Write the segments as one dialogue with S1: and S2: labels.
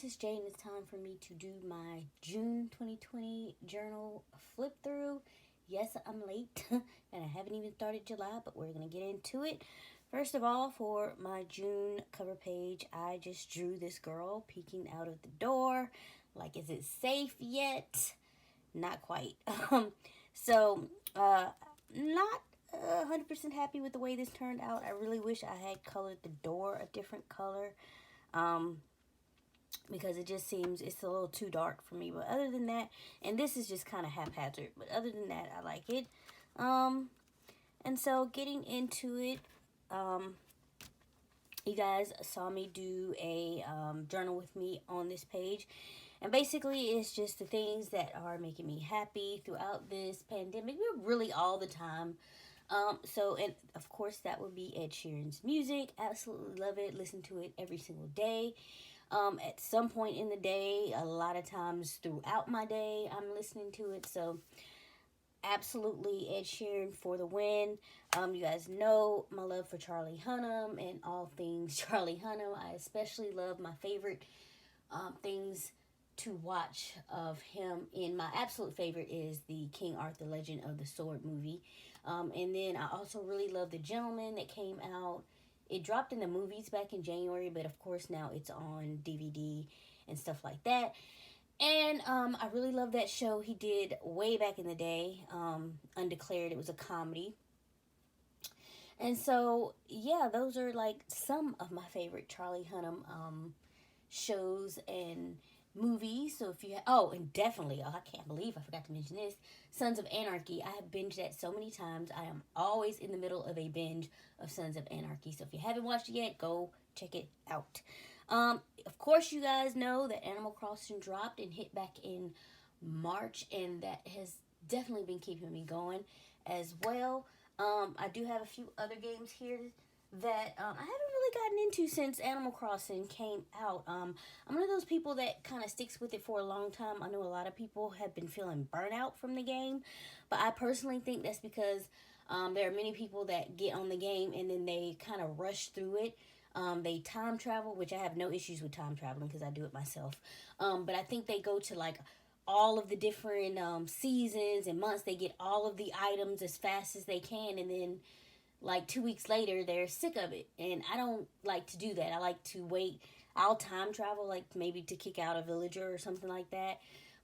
S1: this is Jay, and it's time for me to do my June 2020 journal flip through. Yes, I'm late, and I haven't even started July, but we're going to get into it. First of all, for my June cover page, I just drew this girl peeking out of the door. Like, is it safe yet? Not quite. So, not 100% happy with the way this turned out. I really wish I had colored the door a different color. Because it just seems it's a little too dark for me. But other than that, and this is just kind of haphazard, but other than that, I like it. And so getting into it, you guys saw me do a journal with me on this page. And basically, it's just the things that are making me happy throughout this pandemic. We're really all the time. And of course, that would be Ed Sheeran's music. Absolutely love it. Listen to it every single day. At some point in the day, a lot of times throughout my day, I'm listening to it. So, absolutely Ed Sheeran for the win. You guys know my love for Charlie Hunnam and all things Charlie Hunnam. I especially love my favorite things to watch of him. And my absolute favorite is the King Arthur Legend of the Sword movie. And then I also really love The Gentleman that came out. It dropped in the movies back in January, but of course now it's on DVD and stuff like that. And I really love that show he did way back in the day, Undeclared. It was a comedy. And so, yeah, those are like some of my favorite Charlie Hunnam shows and movies. So if you and definitely, I can't believe I forgot to mention this, Sons of Anarchy. I have binged that so many times. I am always in the middle of a binge of Sons of Anarchy. So if you haven't watched it yet, go check it out. Of course, you guys know that Animal Crossing dropped and hit back in March, and that has definitely been keeping me going as well. I do have a few other games here that I haven't really gotten into since Animal Crossing came out. I'm one of those people that kind of sticks with it for a long time. I know a lot of people have been feeling burnout from the game, but I personally think that's because there are many people that get on the game and then they kind of rush through it. They time travel, which I have no issues with time traveling because I do it myself. But I think they go to like all of the different seasons and months. They get all of the items as fast as they can, and then like 2 weeks later they're sick of it. And I don't like to do that. I like to wait. I'll time travel, like maybe to kick out a villager or something like that.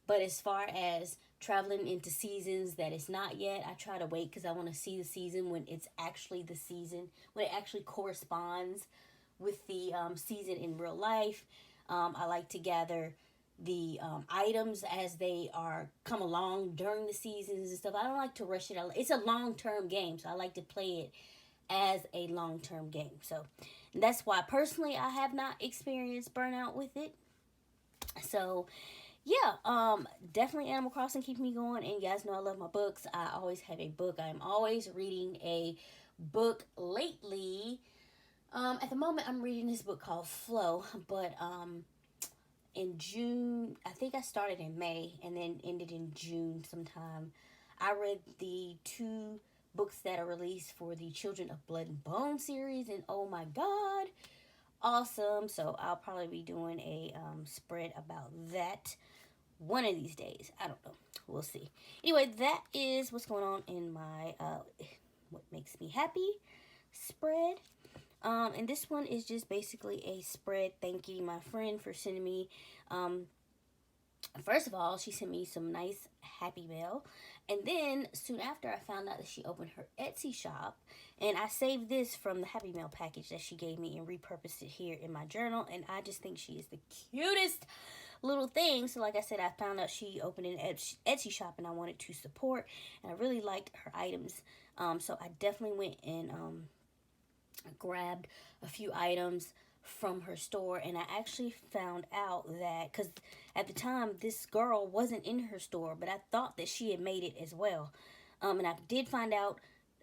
S1: But as far as traveling into seasons that it's not yet, I try to wait because I want to see the season when it's actually the season, when it actually corresponds with the season in real life. I like to gather the items as they are come along during the seasons and stuff. I don't like to rush it. It's a long-term game, so I like to play it as a long-term game. So that's why personally I have not experienced burnout with it. So yeah, definitely Animal Crossing keeps me going. And you guys know I love my books. I always have a book. I'm always reading a book lately. At the moment, I'm reading this book called Flow, but in June, I think I started in May and then ended in June sometime. I read the 2 books that are released for the Children of Blood and Bone series, and oh my god, awesome. So I'll probably be doing a spread about that one of these days. I don't know. We'll see. Anyway, that is what's going on in my what makes me happy spread. And this one is just basically a spread thanking my friend for sending me, first of all, she sent me some nice Happy Mail. And then soon after, I found out that she opened her Etsy shop. And I saved this from the Happy Mail package that she gave me and repurposed it here in my journal. And I just think she is the cutest little thing. So like I said, I found out she opened an Etsy shop and I wanted to support. And I really liked her items. So I definitely went and grabbed a few items from her store, and I actually found out that because at the time this girl wasn't in her store, but I thought that she had made it as well, and I did find out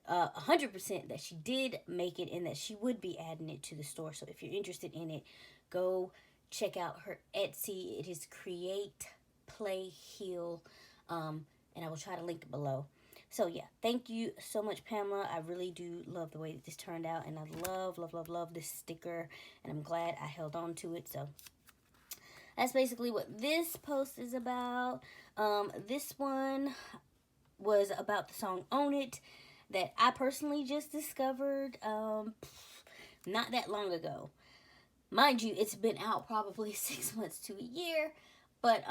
S1: 100% that she did make it and that she would be adding it to the store. So if you're interested in it, go check out her Etsy. It is Create Play Heal, and I will try to link it below. So yeah, thank you so much, Pamela. I really do love the way that this turned out, and I love, love, love, love this sticker, and I'm glad I held on to it. So that's basically what this post is about. This one was about the song Own It that I personally just discovered not that long ago. Mind you, it's been out probably 6 months to a year, but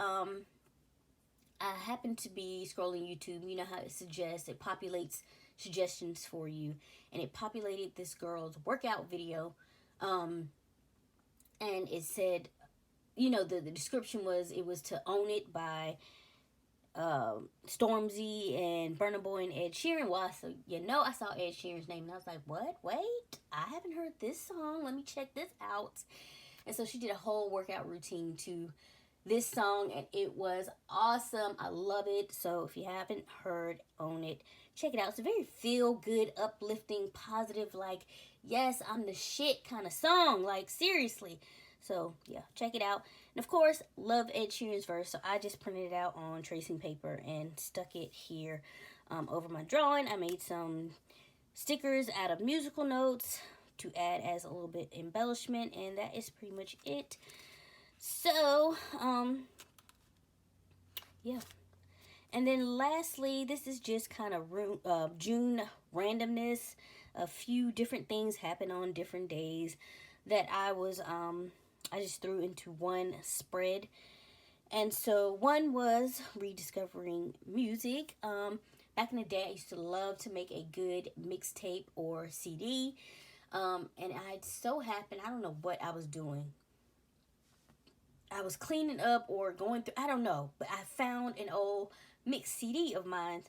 S1: I happened to be scrolling YouTube. You know how it populates suggestions for you, and it populated this girl's workout video, and it said, the description was, it was to Own It by Stormzy and Burna Boy and Ed Sheeran. Well, I saw Ed Sheeran's name and I was like, what? Wait, I haven't heard this song. Let me check this out. And so she did a whole workout routine to this song, and it was awesome. I love it. So if you haven't heard Own It, check it out. It's a very feel-good, uplifting, positive, like, yes, I'm the shit kind of song. Like, seriously. So, yeah, check it out. And, of course, love Ed Sheeran's verse. So I just printed it out on tracing paper and stuck it here over my drawing. I made some stickers out of musical notes to add as a little bit embellishment. And that is pretty much it. So, yeah. And then lastly, this is just kind of June randomness. A few different things happen on different days that I just threw into one spread. And so one was rediscovering music. Back in the day, I used to love to make a good mixtape or CD. And I so happened, I don't know what I was doing. I was cleaning up or going through, I don't know, but I found an old mixed CD of mine.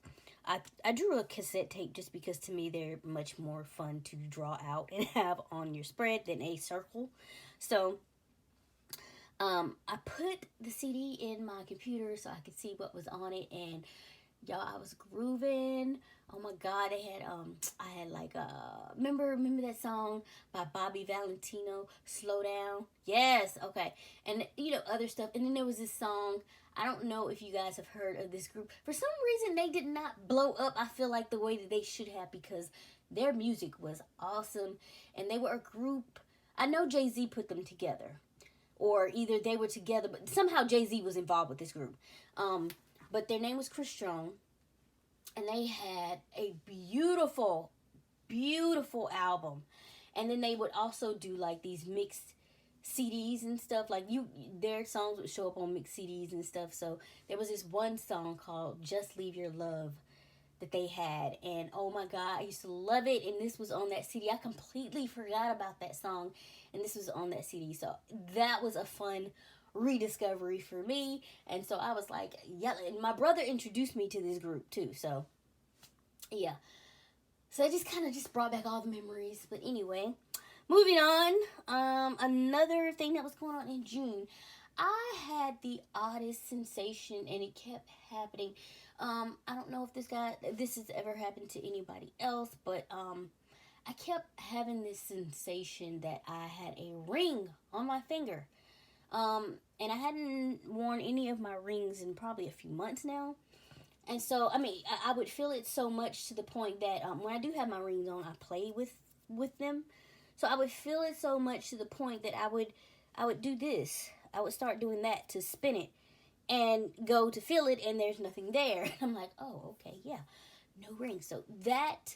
S1: I drew a cassette tape just because to me they're much more fun to draw out and have on your spread than a circle. So I put the CD in my computer so I could see what was on it, and y'all, I was grooving. Oh my God, I had like, remember that song by Bobby Valentino, Slow Down? Yes, okay. And, other stuff. And then there was this song, I don't know if you guys have heard of this group. For some reason, they did not blow up, I feel like, the way that they should have, because their music was awesome. And they were a group, I know Jay-Z put them together. Or either they were together, but somehow Jay-Z was involved with this group. But their name was Chris Strong. And they had a beautiful, beautiful album. And then they would also do like these mixed CDs and stuff. Like their songs would show up on mixed CDs and stuff. So there was this one song called Just Leave Your Love that they had. And oh my God, I used to love it. And this was on that CD. I completely forgot about that song. And this was on that CD. So that was a fun rediscovery for me. And so I was like, yeah, and my brother introduced me to this group too. So yeah, so it just kind of brought back all the memories. But anyway, moving on, another thing that was going on in June, I had the oddest sensation, and it kept happening. I don't know if this has ever happened to anybody else, but I kept having this sensation that I had a ring on my finger. And I hadn't worn any of my rings in probably a few months now. And so, I would feel it so much to the point that when I do have my rings on, I play with them. So I would feel it so much to the point that I would do this. I would start doing that to spin it and go to feel it, and there's nothing there. I'm like, oh, okay, yeah, no ring. So that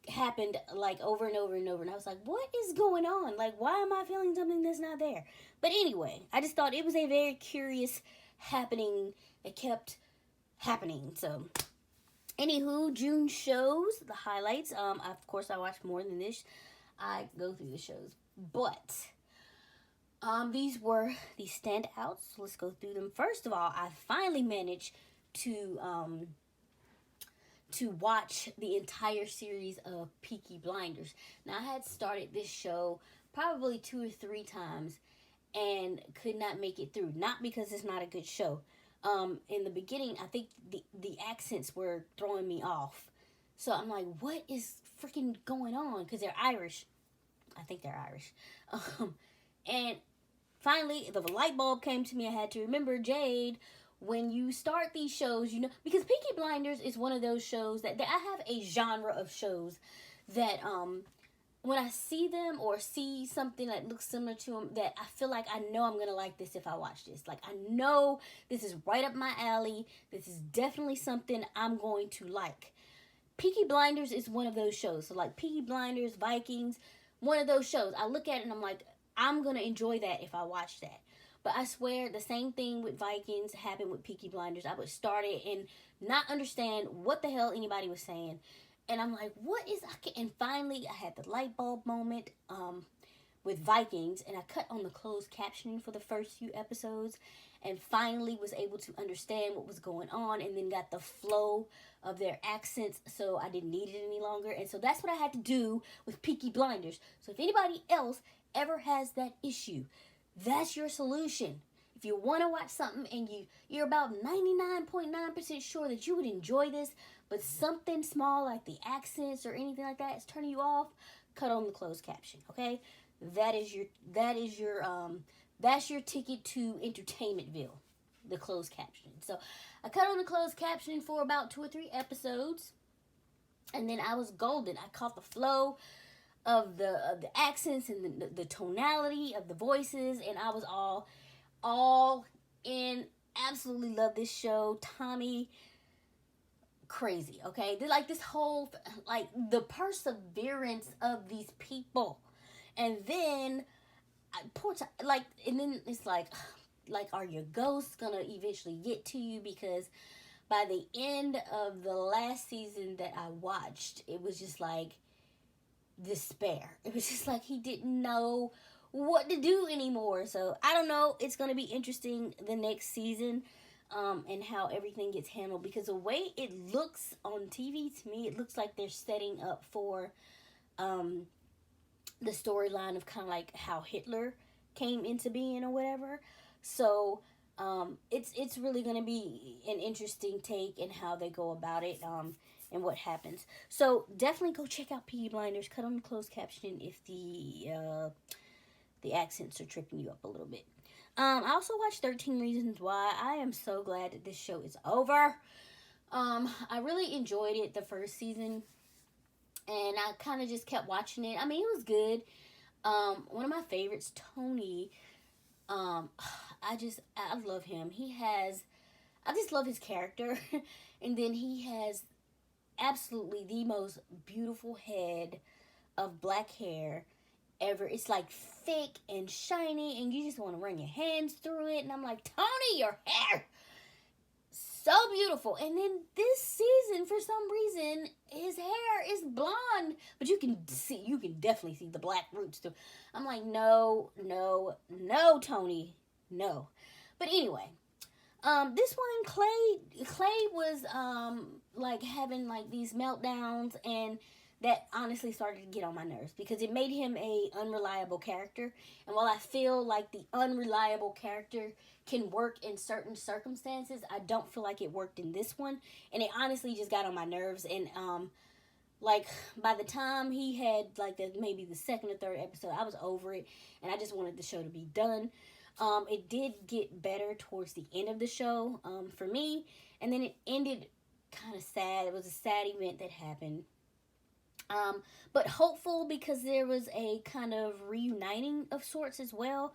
S1: happened like over and over and over, and I was like, what is going on? Like, why am I feeling something that's not there? But anyway, I just thought it was a very curious happening that kept happening. So anywho, June shows, the highlights. Of course I watched more than this. I go through the shows, but these were the standouts. Let's go through them. First of all, I finally managed to watch the entire series of Peaky Blinders. Now, I had started this show probably 2 or 3 times and could not make it through. Not because it's not a good show. In the beginning, I think the accents were throwing me off. So I'm like, what is freaking going on? Because they're Irish. I think they're Irish. And finally, the light bulb came to me. I had to remember, Jade, when you start these shows, because Peaky Blinders is one of those shows that I have a genre of shows that when I see them or see something that looks similar to them, that I feel like I know I'm going to like this if I watch this. Like, I know this is right up my alley. This is definitely something I'm going to like. Peaky Blinders is one of those shows. So, like, Peaky Blinders, Vikings, one of those shows. I look at it and I'm like, I'm going to enjoy that if I watch that. But I swear, the same thing with Vikings happened with Peaky Blinders. I would start it and not understand what the hell anybody was saying. And I'm like, what is... And finally, I had the light bulb moment with Vikings. And I cut on the closed captioning for the first few episodes. And finally was able to understand what was going on. And then got the flow of their accents. So I didn't need it any longer. And so that's what I had to do with Peaky Blinders. So if anybody else ever has that issue, that's your solution. If you want to watch something and you're about 99.9% sure that you would enjoy this, but something small like the accents or anything like that is turning you off, cut on the closed caption, okay? That's your ticket to Entertainmentville, the closed caption. So I cut on the closed caption for about 2 or 3 episodes, and then I was golden. I caught the flow of the accents and the tonality of the voices, and I was all in. Absolutely love this show. Tommy, crazy, okay? They're like this whole, like, the perseverance of these people. And then, and then it's like, are your ghosts gonna eventually get to you? Because by the end of the last season that I watched, it was just like despair. It was just like he didn't know what to do anymore. So I don't know. It's going to be interesting the next season and how everything gets handled, because the way it looks on TV, to me, it looks like they're setting up for the storyline of kind of like how Hitler came into being or whatever. So it's really going to be an interesting take in how they go about it and what happens. So definitely go check out Peaky Blinders. Cut on the closed caption if the accents are tripping you up a little bit. I also watched 13 Reasons Why. I am so glad that this show is over. I really enjoyed it the first season, and I kind of just kept watching it. I mean, it was good. One of my favorites, Tony. I love him. I just love his character. And then he has absolutely the most beautiful head of black hair ever. It's like thick and shiny, and you just want to run your hands through it. And I'm like, Tony, your hair, so beautiful. And then this season, for some reason, his hair is blonde, but you can definitely see the black roots too. I'm like, no, Tony, no. But anyway, this one, Clay was like having like these meltdowns, and that honestly started to get on my nerves because it made him a unreliable character. And while I feel like the unreliable character can work in certain circumstances, I don't feel like it worked in this one. And it honestly just got on my nerves. And like by the time he had like maybe the second or third episode, I was over it, and I just wanted the show to be done. It did get better towards the end of the show for me, and then it ended kind of sad. It was a sad event that happened. But hopeful, because there was a kind of reuniting of sorts as well.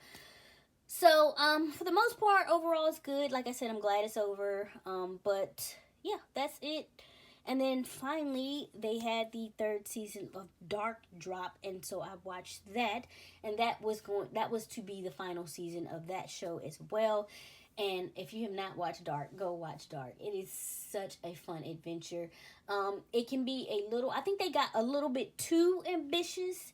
S1: So, for the most part, overall, it's good. Like I said, I'm glad it's over. But yeah, that's it. And then finally, they had the 3rd season of Dark drop, and so I watched that. And that was to be the final season of that show as well. And if you have not watched Dark, go watch Dark. It is such a fun adventure. It can be I think they got a little bit too ambitious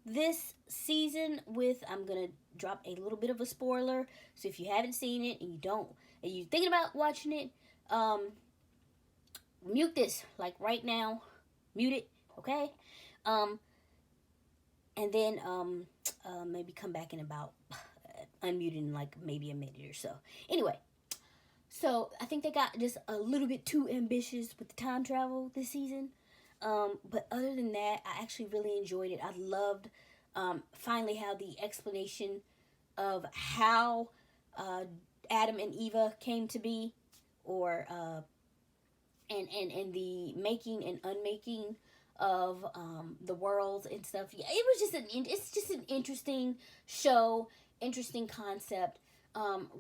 S1: this season with, I'm going to drop a little bit of a spoiler. So if you haven't seen it and you're thinking about watching it, mute this, like right now. Mute it, okay? And then maybe come back in about unmuting like maybe a minute or so. Anyway, so I think they got just a little bit too ambitious with the time travel this season. But other than that, I actually really enjoyed it. I loved finally how the explanation of how Adam and Eva came to be, or and the making and unmaking of the worlds and stuff. Yeah, it was just it's just an interesting show, interesting concept.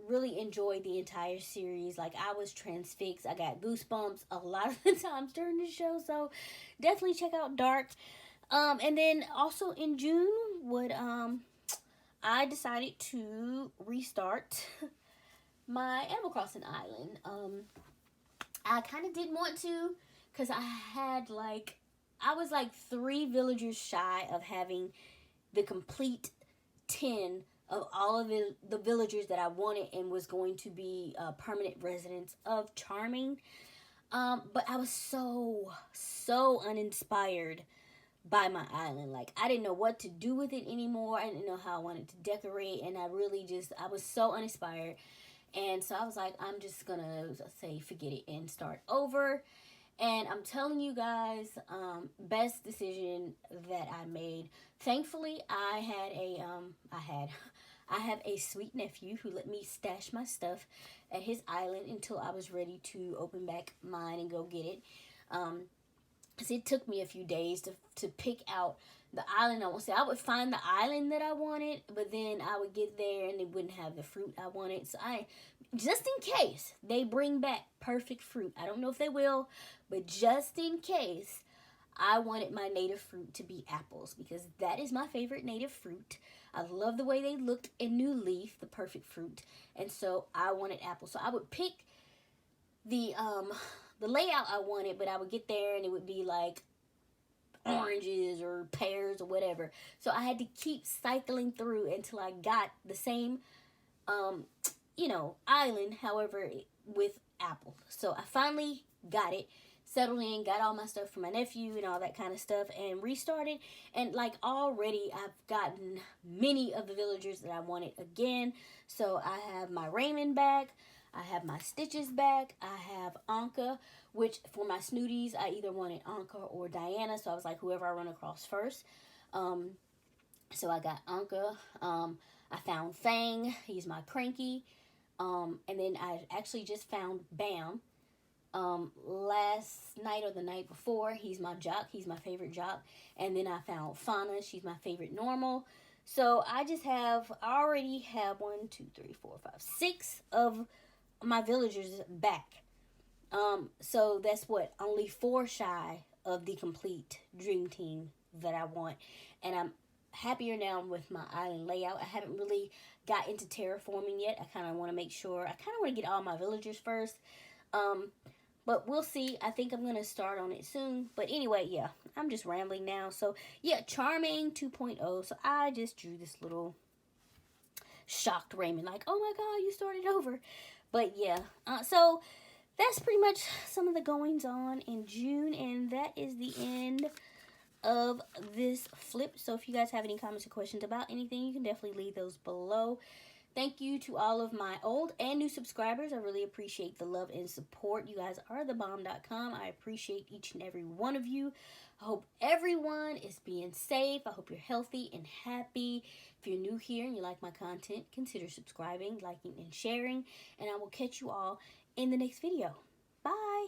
S1: Really enjoyed the entire series. Like, I was transfixed. I got goosebumps a lot of the times during the show. So definitely check out Dark. And then also in June, what I decided to restart my Animal Crossing island. I kind of didn't want to, because I was like 3 villagers shy of having the complete 10 of all of the villagers that I wanted and was going to be permanent residents of Charming. But I was so uninspired by my island. Like, I didn't know what to do with it anymore. I didn't know how I wanted to decorate, and I was so uninspired. And so I was like, I'm just gonna say forget it and start over. And I'm telling you guys, best decision that I made. Thankfully, I have a sweet nephew who let me stash my stuff at his island until I was ready to open back mine and go get it. Because it took me a few days to pick out the island I want. So I would find the island that I wanted, but then I would get there and it wouldn't have the fruit I wanted. So just in case they bring back perfect fruit, I don't know if they will, but just in case, I wanted my native fruit to be apples, because that is my favorite native fruit. I love the way they looked in New Leaf, the perfect fruit, and so I wanted apples. So I would pick the layout I wanted, but I would get there and it would be like oranges or pears or whatever. So I had to keep cycling through until I got the same island, however, with apples. So I finally got it, settled in, got all my stuff for my nephew and all that kind of stuff, and restarted. And like, already I've gotten many of the villagers that I wanted again. So I have my Raymond back, I have my Stitches back, I have Anka, which for my Snooties, I either wanted Anka or Diana. So I was like, whoever I run across first. So I got Anka. I found Fang. He's my Cranky. And then I actually just found Bam. Last night or the night before. He's my Jock. He's my favorite Jock. And then I found Fauna. She's my favorite Normal. So I already have 6 of my villagers back. So that's only 4 shy of the complete dream team that I want. And I'm happier now with my island layout. I haven't really got into terraforming yet. I kind of want to make sure. I kind of want to get all my villagers first. But we'll see. I think I'm going to start on it soon. But anyway, yeah, I'm just rambling now. So yeah, Charming 2.0. So I just drew this little shocked Raymond, like, oh my God, you started over. But yeah, so that's pretty much some of the goings on in June, and that is the end of this flip. So if you guys have any comments or questions about anything, you can definitely leave those below. Thank you to all of my old and new subscribers. I really appreciate the love and support. You guys are thebomb.com. I appreciate each and every one of you. I hope everyone is being safe. I hope you're healthy and happy. If you're new here and you like my content, consider subscribing, liking, and sharing. And I will catch you all in the next video. Bye.